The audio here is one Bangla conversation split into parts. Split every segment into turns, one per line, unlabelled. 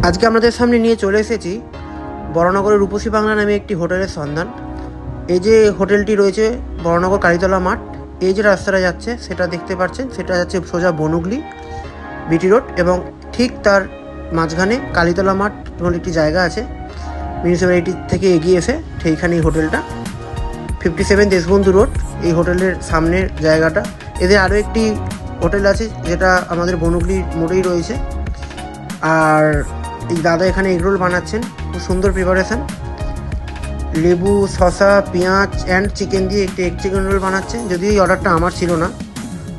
আজকে আপনাদের সামনে নিয়ে চলে এসেছি বড়নগরের রূপসী বাংলা নামে একটি হোটেলের সন্ধান। এই যে হোটেলটি রয়েছে বড়নগর কালীতলা মাঠ, এই যে রাস্তাটা যাচ্ছে সেটা দেখতে পাচ্ছেন, সেটা যাচ্ছে সোজা বনুগলি বিটি রোড, এবং ঠিক তার মাঝখানে কালীতলা মাঠ বলে একটি জায়গা আছে। মিউনিসিপ্যালিটি থেকে এগিয়ে এসে সেইখানে এই হোটেলটা, 57 দেশবন্ধু রোড, এই হোটেলের সামনের জায়গাটা। এদের আরও একটি হোটেল আছে যেটা আমাদের বনুগলির মোড়েই রয়েছে। আর এই দাদা এখানে এগরোল বানাচ্ছেন, খুব সুন্দর প্রিপারেশান। লেবু, শসা, পেঁয়াজ অ্যান্ড চিকেন দিয়ে একটি এগ চিকেন রোল বানাচ্ছে। যদিও এই অর্ডারটা আমার ছিল না,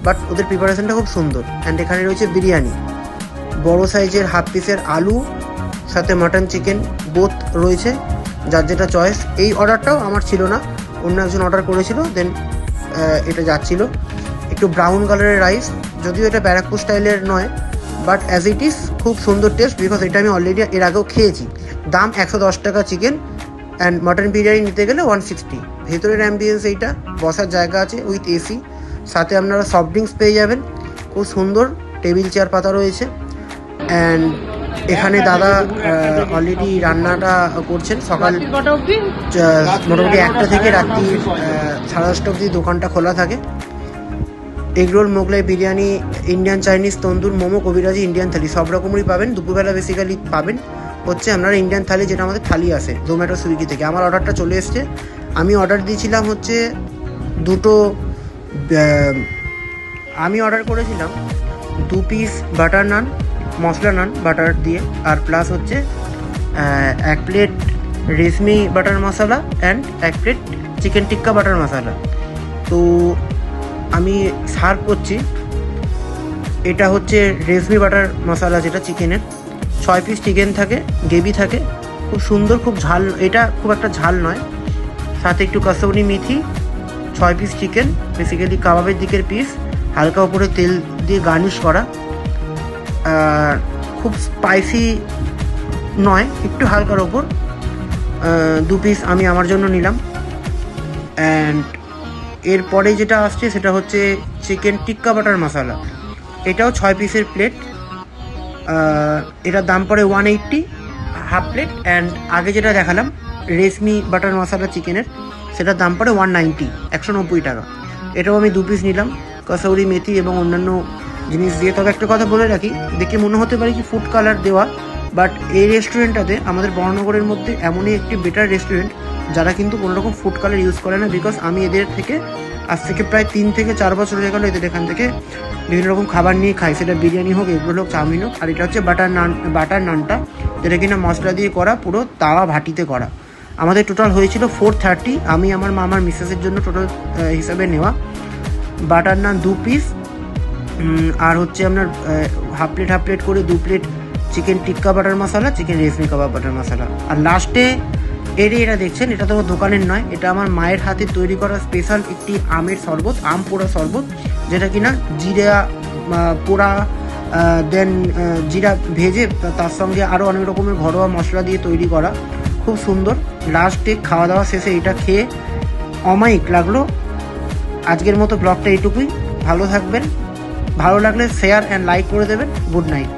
বাট ওদের প্রিপারেশানটা খুব সুন্দর। অ্যান্ড এখানে রয়েছে বিরিয়ানি, বড় সাইজের হাফ পিসের আলু, সাথে মাটন চিকেন বোথ রয়েছে, যার যেটা চয়েস। এই অর্ডারটাও আমার ছিল না, অন্য একজন অর্ডার করেছিল, দেন এটা যাচ্ছিল। একটু ব্রাউন কালারের রাইস, যদিও এটা ব্যারাকপুর স্টাইলের নয়, বাট অ্যাজ ইট ইজ খুব সুন্দর টেস্ট, বিকজ এটা আমি অলরেডি এর আগেও খেয়েছি। দাম 110 টাকা চিকেন, অ্যান্ড মাটন বিরিয়ানি নিতে গেলে 160। ভেতরের অ্যাম্বিয়েন্স এইটা, বসার জায়গা আছে উইথ এসি, সাথে আপনারা সফট ড্রিঙ্কস পেয়ে যাবেন। খুব সুন্দর টেবিল চেয়ার পাতা রয়েছে। অ্যান্ড এখানে দাদা অলরেডি রান্নাটা করছেন। সকাল মোটামুটি 1টা থেকে রাত্রি 10:30 অবধি দোকানটা খোলা থাকে। Egg roll, Mughlai, biryani, Indian, Chinese, tandoor, momo, kabiraji, Indian থালি সব রকমেরই পাবেন। দুপুরবেলা বেসিক্যালি পাবেন হচ্ছে আপনারা ইন্ডিয়ান থালি, যেটা আমাদের থালি আসে জোম্যাটো, সুইগি থেকে। আমার অর্ডারটা চলে এসছে। আমি অর্ডার দিয়েছিলাম হচ্ছে দুটো, আমি অর্ডার করেছিলাম 2 piece butter naan, masala naan butter দিয়ে, আর প্লাস হচ্ছে 1 plate reshmi butter masala and 1 plate chicken tikka butter masala. তো আমি সার্ভ করছি, এটা হচ্ছে রেশমি বাটার মশলা, যেটা চিকেনের 6 পিস চিকেন থাকে, গ্রেভি থাকে, খুব সুন্দর, খুব ঝাল, এটা খুব একটা ঝাল নয়। সাথে একটু কাসুরি মেথি, 6 পিস চিকেন, বেসিক্যালি কাবাবের দিকের পিস, হালকা উপরে তেল দিয়ে গার্নিশ করা। খুব স্পাইসি নয়, একটু হালকার ওপর। 2 পিস আমি আমার জন্য নিলাম। অ্যান্ড এরপরে যেটা আসছে সেটা হচ্ছে চিকেন টিক্কা বাটার মশলা, এটাও 6 পিসের প্লেট। এটার দাম পড়ে 180 হাফ প্লেট। অ্যান্ড আগে যেটা দেখালাম রেশমি বাটার মশলা চিকেনের, সেটার দাম পড়ে 190 টাকা। এটাও আমি 2 পিস নিলাম, কাসৌরি মেথি এবং অন্যান্য জিনিস দিয়ে। তবে একটা কথা বলে রাখি, দেখে মনে হতে পারে কি ফুড কালার দেওয়া, বাট এই রেস্টুরেন্টটাতে আমাদের বড়নগরের মধ্যে এমনই একটি বেটার রেস্টুরেন্ট যারা কিন্তু কোনোরকম ফুড কালার ইউজ করে না। বিকজ আমি এদের থেকে আজ থেকে প্রায় 3 থেকে 4 বছর হয়ে গেল এদের এখান থেকে বিভিন্ন রকম খাবার নিয়ে খাই, সেটা বিরিয়ানি হোক, এগুলো হোক, চাউমিন হোক। আর এটা হচ্ছে বাটার নানটা, যেটা কিনা মশলা দিয়ে করা, পুরো তাওয়া ভাটিতে করা। আমাদের টোটাল হয়েছিল 430, আমি আমার মামার মিসেসের জন্য টোটাল হিসাবে নেওয়া। বাটার নান 2 পিস, আর হচ্ছে আপনার হাফ প্লেট করে 2 প্লেট চিকেন টিক্কা বাটার মশলা, চিকেন রেশমি কাবাব বাটার মশলা। আর লাস্টে এটা দেখছেন, এটা তো আমার দোকানের নয়, এটা আমার মায়ের হাতে তৈরি করা স্পেশাল একটি আমের শরবত, আম পোড়া শরবত, যেটা কিনা জিরা পোড়া, দেন জিরা ভেজে তার সঙ্গে আরও অনেক রকমের ঘরোয়া মশলা দিয়ে তৈরি করা, খুব সুন্দর। লাস্টে খাওয়া দাওয়া শেষে এটা খেয়ে অমায়িক লাগলো। আজকের মতো ব্লগটা এইটুকুই। ভালো থাকবেন, ভালো লাগলে শেয়ার অ্যান্ড লাইক করে দেবেন। Good night.